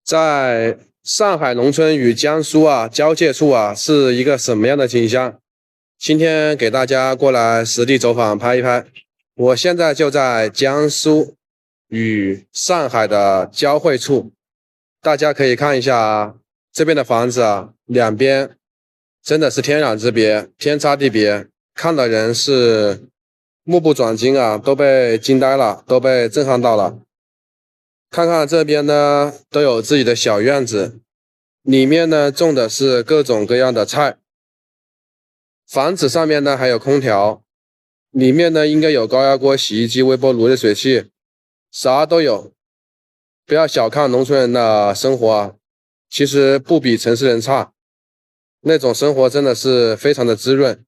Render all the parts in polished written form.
在上海农村与江苏交界处是一个什么样的景象？今天给大家过来实地走访拍一拍。我现在就在江苏与上海的交汇处，大家可以看一下这边的房子两边真的是天壤之别，天差地别，看的人是目不转睛都被惊呆了，都被震撼到了。看看这边呢，都有自己的小院子，里面呢种的是各种各样的菜。房子上面呢还有空调，里面呢应该有高压锅、洗衣机、微波炉、热水器，啥都有。不要小看农村人的生活其实不比城市人差，那种生活真的是非常的滋润。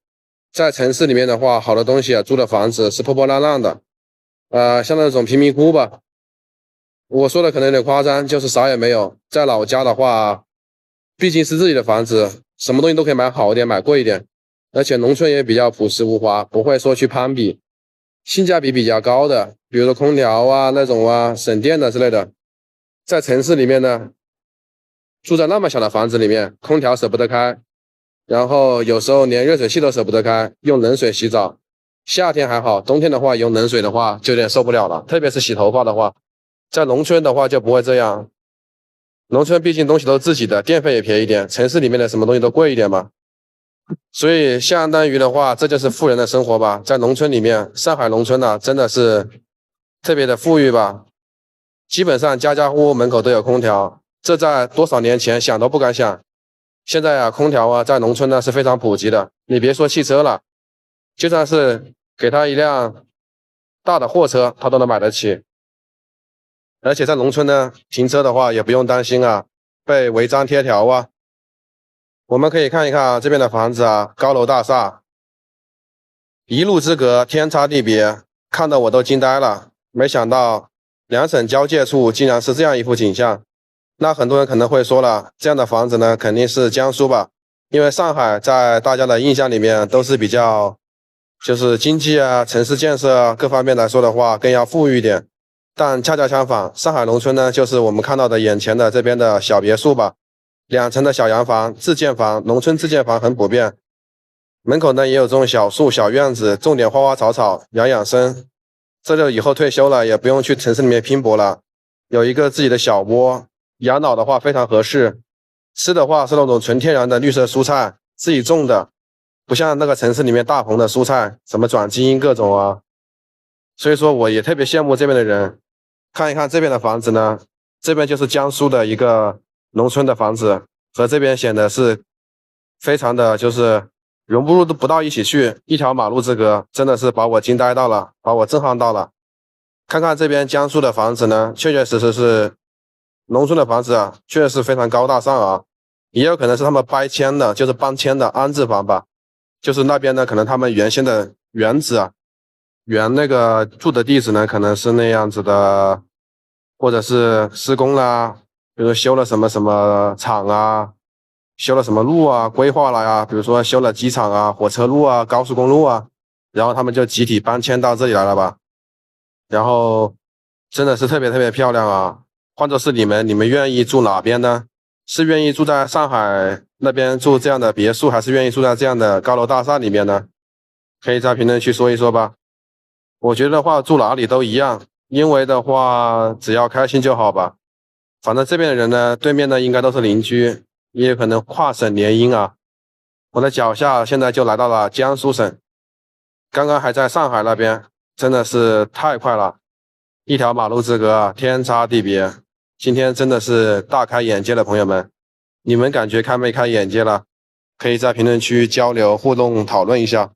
在城市里面的话，好多东西租的房子是破破烂烂的，像那种贫民窟吧。我说的可能有点夸张，就是啥也没有。在老家的话，毕竟是自己的房子，什么东西都可以买好一点，买贵一点，而且农村也比较朴实无华，不会说去攀比，性价比比较高的，比如说空调那种省电的之类的。在城市里面呢，住在那么小的房子里面，空调舍不得开，然后有时候连热水器都舍不得开，用冷水洗澡。夏天还好，冬天的话用冷水的话就有点受不了了，特别是洗头发的话。在农村的话就不会这样，农村毕竟东西都是自己的，电费也便宜一点，城市里面的什么东西都贵一点嘛。所以相当于的话，这就是富人的生活吧。在农村里面，上海农村真的是特别的富裕吧，基本上家家户户门口都有空调，这在多少年前想都不敢想。现在空调在农村呢是非常普及的，你别说汽车了，就算是给他一辆大的货车，他都能买得起。而且在农村呢，停车的话也不用担心被违章贴条我们可以看一看这边的房子高楼大厦，一路之隔，天差地别，看得我都惊呆了。没想到两省交界处竟然是这样一幅景象。那很多人可能会说了，这样的房子呢肯定是江苏吧，因为上海在大家的印象里面都是比较就是经济城市建设各方面来说的话更要富裕一点。但恰恰相反，上海农村呢，就是我们看到的眼前的这边的小别墅吧，2层的小洋房、自建房，农村自建房很普遍。门口呢也有这种小树、小院子，种点花花草草，养生。这就以后退休了也不用去城市里面拼搏了，有一个自己的小窝，养老的话非常合适。吃的话是那种纯天然的绿色蔬菜，自己种的，不像那个城市里面大棚的蔬菜，什么转基因各种所以说我也特别羡慕这边的人。看一看这边的房子呢，这边就是江苏的一个农村的房子，和这边显得是非常的就是融不入不到一起去，一条马路之隔，真的是把我惊呆到了，把我震撼到了。看看这边江苏的房子呢，确确实实是农村的房子确实是非常高大上也有可能是他们搬迁的，就是搬迁的安置房吧，就是那边呢可能他们原先的原址原那个住的地址呢可能是那样子的，或者是施工啦，比如说修了什么什么厂修了什么路规划了比如说修了机场火车路高速公路然后他们就集体搬迁到这里来了吧。然后真的是特别特别漂亮换作是你们愿意住哪边呢？是愿意住在上海那边住这样的别墅，还是愿意住在这样的高楼大厦里面呢？可以在评论区说一说吧。我觉得的话住哪里都一样，因为的话只要开心就好吧。反正这边的人呢，对面呢应该都是邻居，也有可能跨省联姻我的脚下现在就来到了江苏省，刚刚还在上海那边，真的是太快了，一条马路之隔天差地别。今天真的是大开眼界了，朋友们，你们感觉开没开眼界了？可以在评论区交流互动讨论一下。